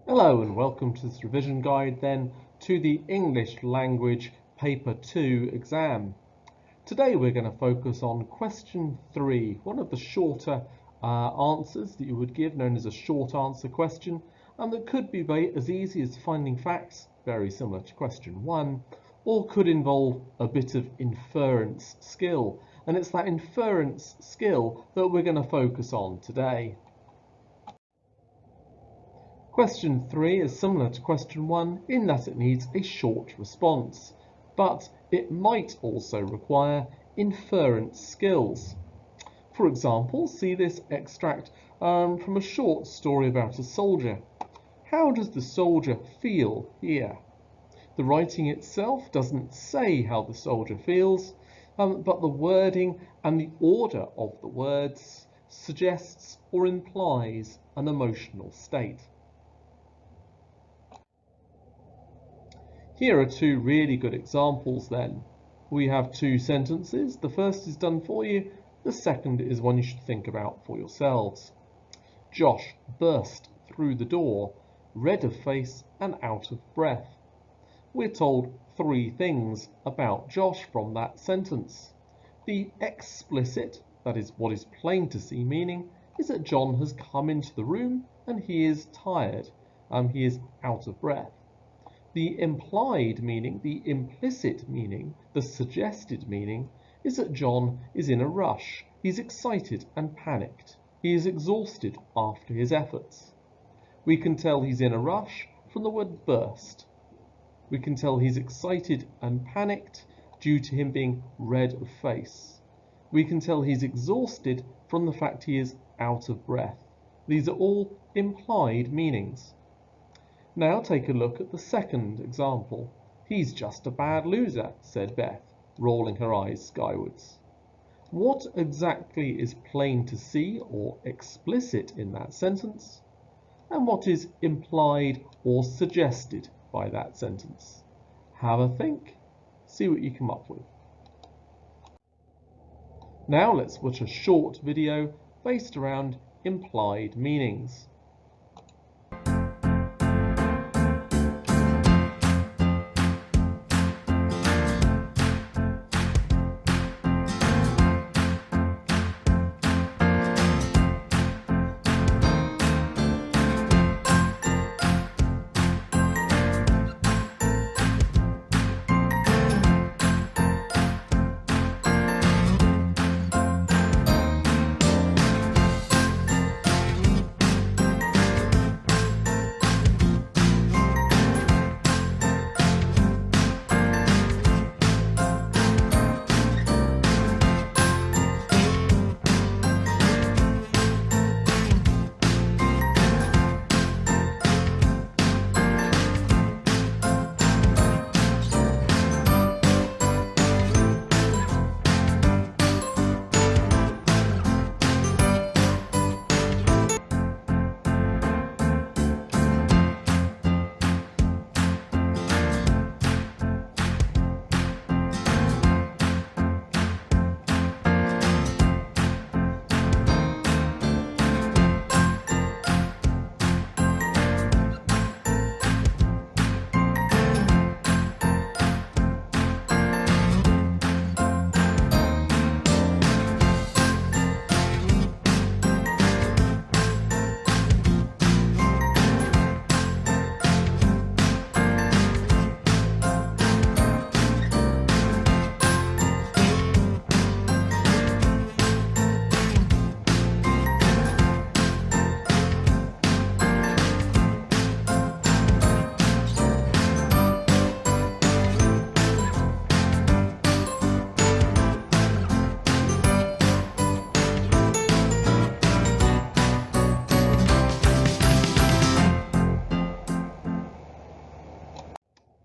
Hello and welcome to this revision guide then to the English Language Paper 2 exam. Today we're going to focus on question 3, one of the shorter answers that you would give, known as a short answer question, and that could be as easy as finding facts, very similar to question 1, or could involve a bit of inference skill. And it's that inference skill that we're going to focus on today. Question 3 is similar to question 1 in that it needs a short response, but it might also require inference skills. For example, see this extract from a short story about a soldier. How does the soldier feel here? The writing itself doesn't say how the soldier feels, but the wording and the order of the words suggests or implies an emotional state. Here are two really good examples then. We have two sentences. The first is done for you. The second is one you should think about for yourselves. Josh burst through the door, red of face and out of breath. We're told three things about Josh from that sentence. The explicit, that is what is plain to see meaning, is that John has come into the room and he is tired. He is out of breath. The implied meaning, the implicit meaning, the suggested meaning is that John is in a rush. He's excited and panicked. He is exhausted after his efforts. We can tell he's in a rush from the word burst. We can tell he's excited and panicked due to him being red of face. We can tell he's exhausted from the fact he is out of breath. These are all implied meanings. Now take a look at the second example. He's just a bad loser, said Beth, rolling her eyes skywards. What exactly is plain to see or explicit in that sentence? And what is implied or suggested by that sentence? Have a think. See what you come up with. Now let's watch a short video based around implied meanings.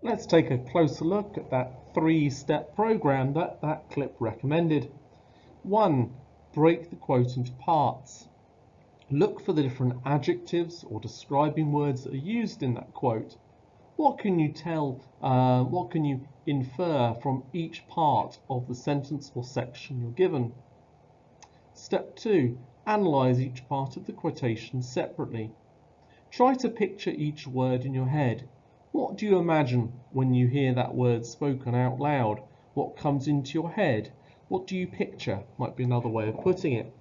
Let's take a closer look at that three-step program that clip recommended. 1. Break the quote into parts. Look for the different adjectives or describing words that are used in that quote. What can you infer from each part of the sentence or section you're given? Step 2. Analyze each part of the quotation separately. Try to picture each word in your head. What do you imagine when you hear that word spoken out loud? What comes into your head? What do you picture? Might be another way of putting it.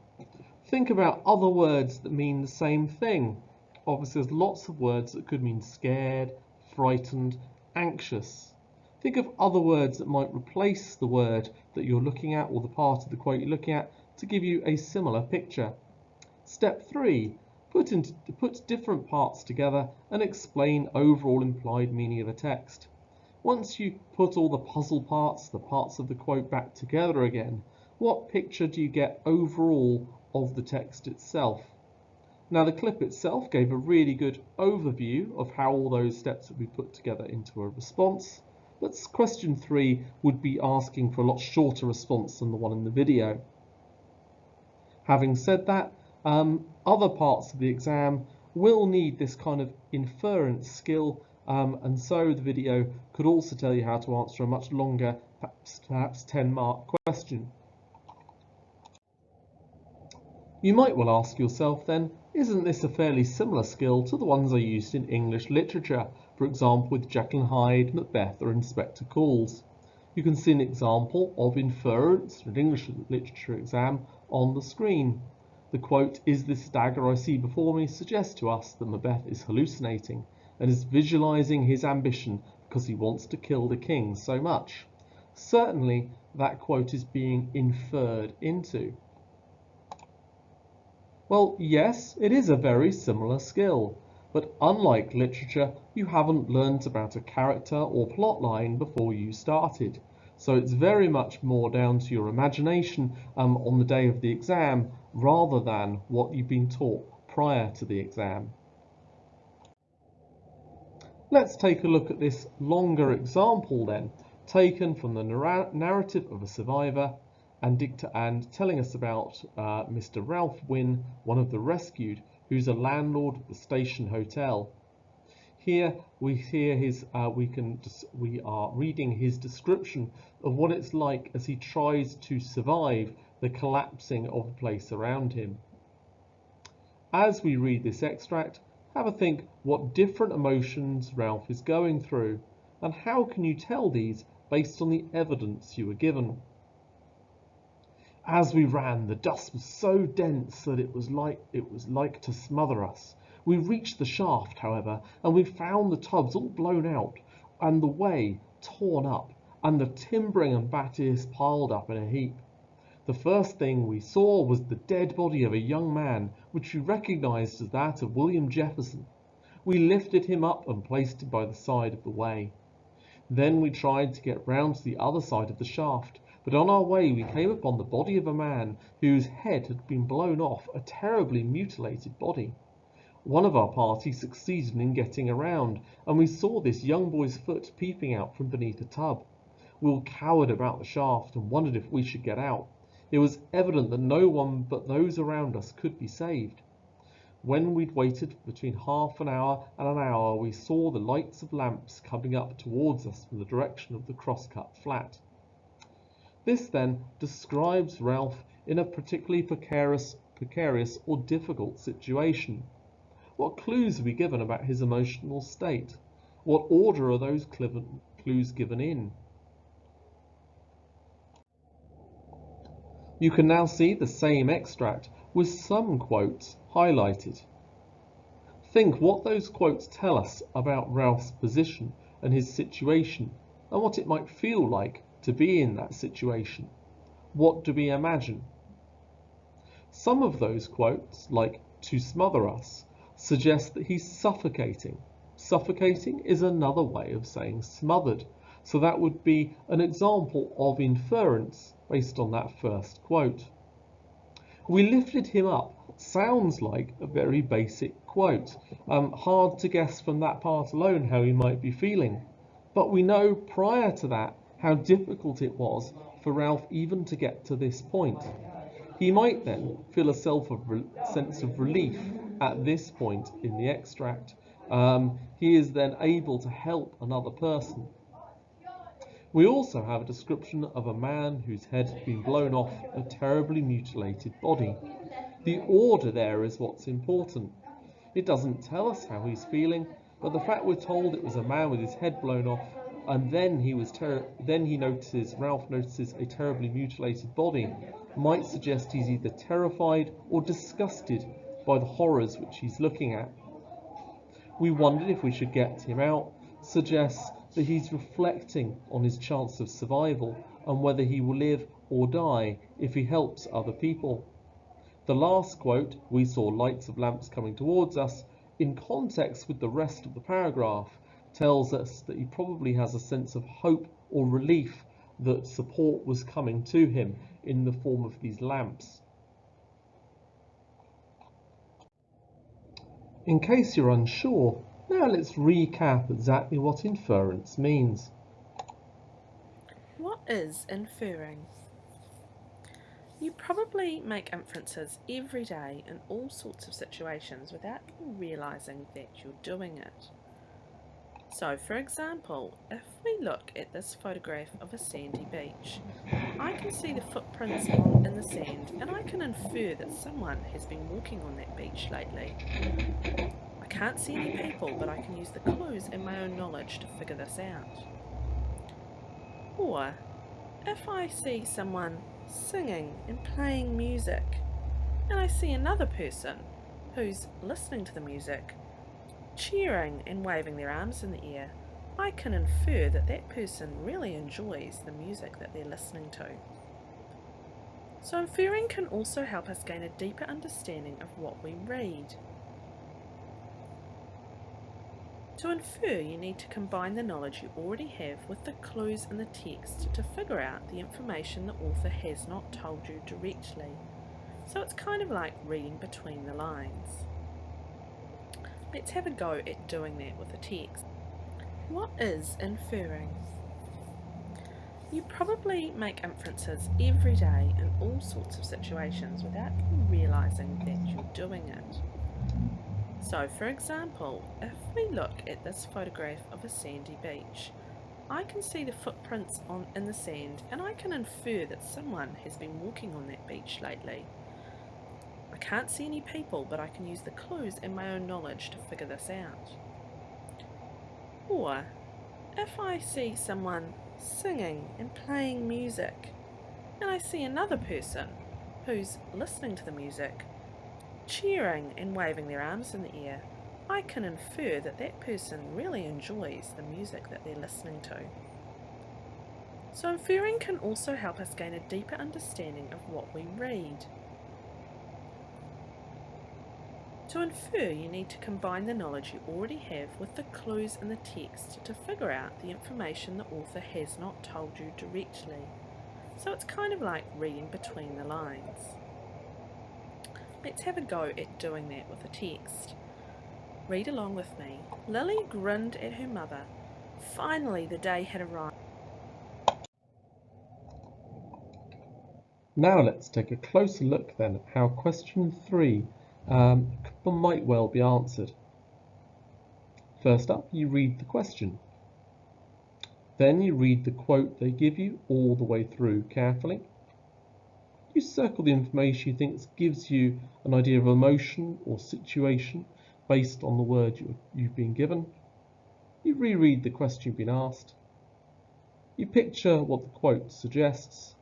Think about other words that mean the same thing. Obviously, there's lots of words that could mean scared, frightened, anxious. Think of other words that might replace the word that you're looking at or the part of the quote you're looking at to give you a similar picture. Step 3. Put different parts together and explain overall implied meaning of a text. Once you put all the puzzle parts, the parts of the quote back together again, what picture do you get overall of the text itself? Now the clip itself gave a really good overview of how all those steps would be put together into a response, but question 3 would be asking for a lot shorter response than the one in the video. Having said that, other parts of the exam will need this kind of inference skill, and so the video could also tell you how to answer a much longer, perhaps 10-mark question. You might well ask yourself then, isn't this a fairly similar skill to the ones I used in English literature, for example with Jekyll and Hyde, Macbeth or Inspector Calls? You can see an example of inference in an English literature exam on the screen. The quote, "Is this dagger I see before me?" suggests to us that Macbeth is hallucinating and is visualizing his ambition because he wants to kill the king so much. Certainly that quote is being inferred into. Well, yes, it is a very similar skill, but unlike literature, you haven't learnt about a character or plot line before you started. So it's very much more down to your imagination on the day of the exam rather than what you've been taught prior to the exam. Let's take a look at this longer example then, taken from the narrative of a survivor and telling us about Mr. Ralph Wynne, one of the rescued, who's a landlord at the station hotel. Here we are reading his description of what it's like as he tries to survive the collapsing of the place around him. As we read this extract, have a think what different emotions Ralph is going through, and how can you tell these based on the evidence you were given. As we ran, the dust was so dense that it was like to smother us. We reached the shaft, however, and we found the tubs all blown out, and the way torn up, and the timbering and battis piled up in a heap. The first thing we saw was the dead body of a young man, which we recognized as that of William Jefferson. We lifted him up and placed him by the side of the way. Then we tried to get round to the other side of the shaft, but on our way we came upon the body of a man whose head had been blown off, a terribly mutilated body. One of our party succeeded in getting around, and we saw this young boy's foot peeping out from beneath a tub. We all cowered about the shaft and wondered if we should get out. It was evident that no one but those around us could be saved. When we'd waited between half an hour and an hour, we saw the lights of lamps coming up towards us from the direction of the crosscut flat. This then describes Ralph in a particularly precarious or difficult situation. What clues are we given about his emotional state? What order are those clues given in? You can now see the same extract with some quotes highlighted. Think what those quotes tell us about Ralph's position and his situation, and what it might feel like to be in that situation. What do we imagine? Some of those quotes, like "to smother us," suggest that he's suffocating. Suffocating is another way of saying smothered, so that would be an example of inference based on that first quote. "We lifted him up" sounds like a very basic quote. Hard to guess from that part alone how he might be feeling. But we know prior to that how difficult it was for Ralph even to get to this point. He might then feel a sense of relief at this point in the extract. He is then able to help another person. We also have a description of a man whose head had been blown off, a terribly mutilated body. The order there is what's important. It doesn't tell us how he's feeling, but the fact we're told it was a man with his head blown off, and then Ralph notices a terribly mutilated body, might suggest he's either terrified or disgusted by the horrors which he's looking at. We wondered if we should get him out suggests that he's reflecting on his chance of survival and whether he will live or die if he helps other people. The last quote, "We saw lights of lamps coming towards us," in context with the rest of the paragraph, tells us that he probably has a sense of hope or relief that support was coming to him in the form of these lamps. In case you're unsure, now let's recap exactly what inference means. What is inferring? You probably make inferences every day in all sorts of situations without even realising that you're doing it. So, for example, if we look at this photograph of a sandy beach, I can see the footprints in the sand and I can infer that someone has been walking on that beach lately. I can't see any people, but I can use the clues and my own knowledge to figure this out. Or, if I see someone singing and playing music, and I see another person who's listening to the music, cheering and waving their arms in the air, I can infer that that person really enjoys the music that they're listening to. So inferring can also help us gain a deeper understanding of what we read. To infer, you need to combine the knowledge you already have with the clues in the text to figure out the information the author has not told you directly. So it's kind of like reading between the lines. Let's have a go at doing that with the text. What is inferring? You probably make inferences every day in all sorts of situations without even realising that you're doing it. So, for example, if we look at this photograph of a sandy beach, I can see the footprints in the sand and I can infer that someone has been walking on that beach lately. I can't see any people, but I can use the clues and my own knowledge to figure this out. Or, if I see someone singing and playing music, and I see another person who's listening to the music, cheering and waving their arms in the air, I can infer that that person really enjoys the music that they're listening to. So inferring can also help us gain a deeper understanding of what we read. To infer, you need to combine the knowledge you already have with the clues in the text to figure out the information the author has not told you directly. So it's kind of like reading between the lines. Let's have a go at doing that with the text. Read along with me. Lily grinned at her mother. Finally the day had arrived. Now let's take a closer look then at how question 3 might well be answered. First up, you read the question. Then you read the quote they give you all the way through carefully. You circle the information you think gives you an idea of emotion or situation based on the word you've been given. You reread the question you've been asked. You picture what the quote suggests,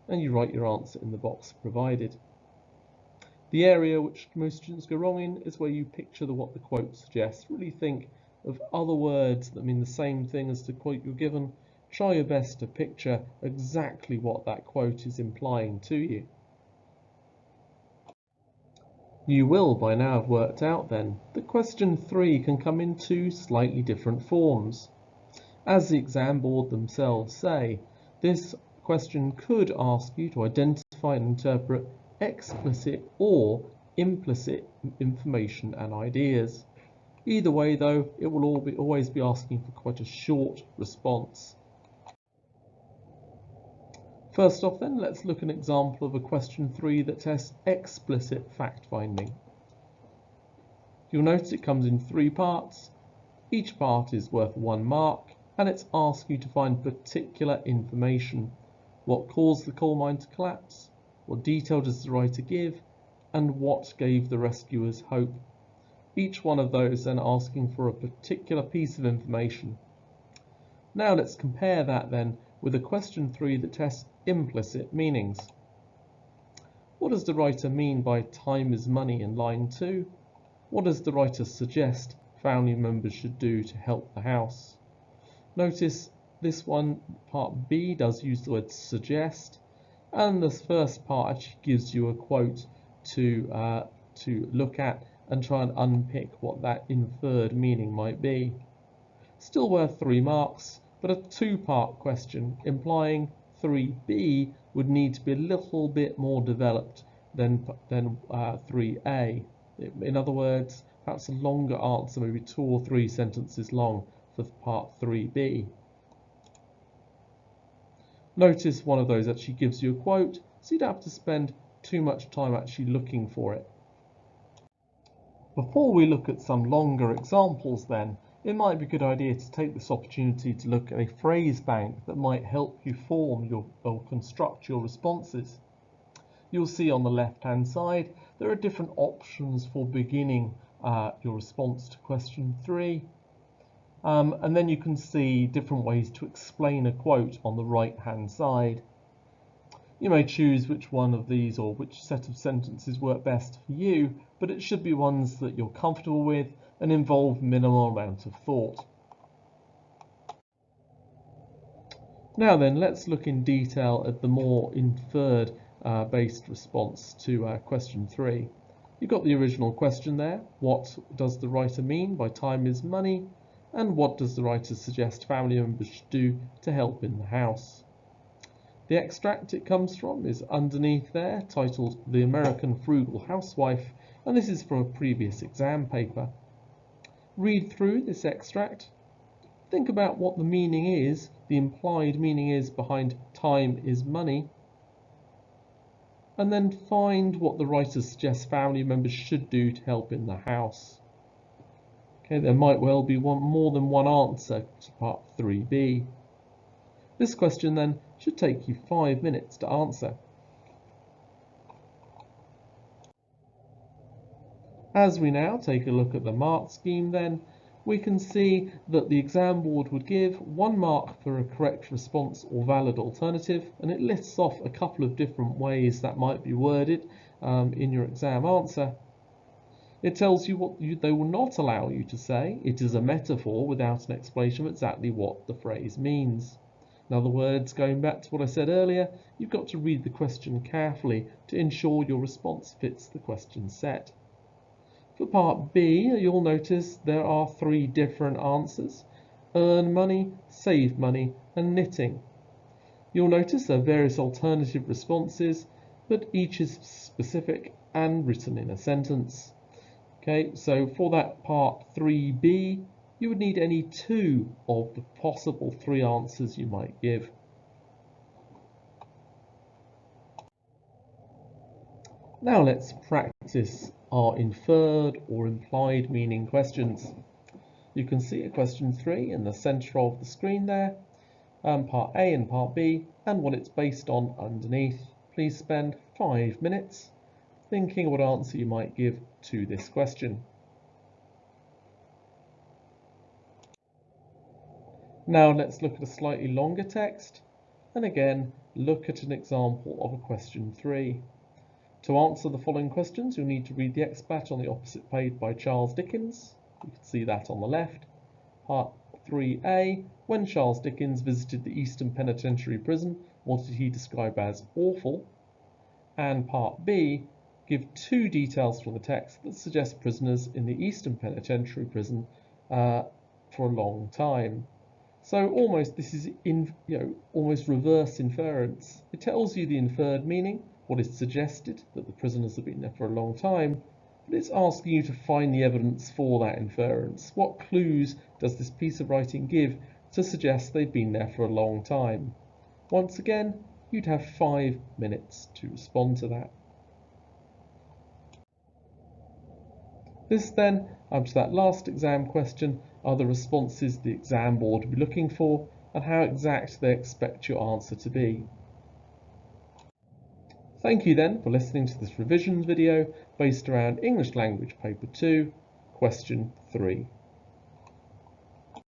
and you write your answer in the box provided. The area which most students go wrong in is where you picture what the quote suggests. Really think of other words that mean the same thing as the quote you're given. Try your best to picture exactly what that quote is implying to you. You will by now have worked out then that question 3 can come in 2 slightly different forms. As the exam board themselves say, this question could ask you to identify and interpret explicit or implicit information and ideas. Either way though, it will always be asking for quite a short response. First off then, let's look at an example of a question 3 that tests explicit fact-finding. You'll notice it comes in 3 parts. Each part is worth 1 mark, and it's asking you to find particular information. What caused the coal mine to collapse? What detail does the writer give? and what gave the rescuers hope. Each one of those then asking for a particular piece of information. Now let's compare that then with a question 3 that tests implicit meanings. What does the writer mean by time is money in line 2? What does the writer suggest family members should do to help the house? Notice this one, part B, does use the word suggest, and this first part actually gives you a quote to look at and try and unpick what that inferred meaning might be. Still worth 3 marks, but a 2-part question implying 3B would need to be a little bit more developed than 3A. In other words, perhaps a longer answer, maybe 2 or 3 sentences long for part 3B. Notice one of those actually gives you a quote, so you don't have to spend too much time actually looking for it. Before we look at some longer examples then, it might be a good idea to take this opportunity to look at a phrase bank that might help you form or construct your responses. You'll see on the left-hand side there are different options for beginning your response to question 3. And then you can see different ways to explain a quote on the right-hand side. You may choose which one of these or which set of sentences work best for you, but it should be ones that you're comfortable with and involve minimal amount of thought. Now then, let's look in detail at the more inferred based response to question 3. You've got the original question there. What does the writer mean by time is money? And what does the writer suggest family members should do to help in the house? The extract it comes from is underneath there, titled The American Frugal Housewife, and this is from a previous exam paper. Read through this extract, think about what the meaning is, the implied meaning is behind time is money, and then find what the writer suggests family members should do to help in the house. Okay, there might well be more than one answer to part 3B. This question then should take you 5 minutes to answer. As we now take a look at the mark scheme then, we can see that the exam board would give 1 mark for a correct response or valid alternative, and it lists off a couple of different ways that might be worded in your exam answer. It tells you what they will not allow you to say. It is a metaphor without an explanation of exactly what the phrase means. In other words, going back to what I said earlier, you've got to read the question carefully to ensure your response fits the question set. For part B, you'll notice there are 3 different answers: earn money, save money, and knitting. You'll notice there are various alternative responses, but each is specific and written in a sentence. Okay, so for that part 3B, you would need any 2 of the possible 3 answers you might give. Now let's practice our inferred or implied meaning questions. You can see a question 3 in the centre of the screen there, part A and part B, and what it's based on underneath. Please spend 5 minutes thinking what answer you might give to this question. Now let's look at a slightly longer text, and again look at an example of a question 3. To answer the following questions, you'll need to read the expat on the opposite page by Charles Dickens. You can see that on the left. Part 3A, when Charles Dickens visited the Eastern Penitentiary Prison, what did he describe as awful? And part B, give 2 details from the text that suggest prisoners in the Eastern Penitentiary Prison for a long time. So this is almost reverse inference. It tells you the inferred meaning, what is suggested, that the prisoners have been there for a long time, but it's asking you to find the evidence for that inference. What clues does this piece of writing give to suggest they've been there for a long time? Once again, you'd have 5 minutes to respond to that. This then, up to that last exam question, are the responses the exam board will be looking for and how exact they expect your answer to be. Thank you then for listening to this revision video based around English Language Paper 2, Question 3.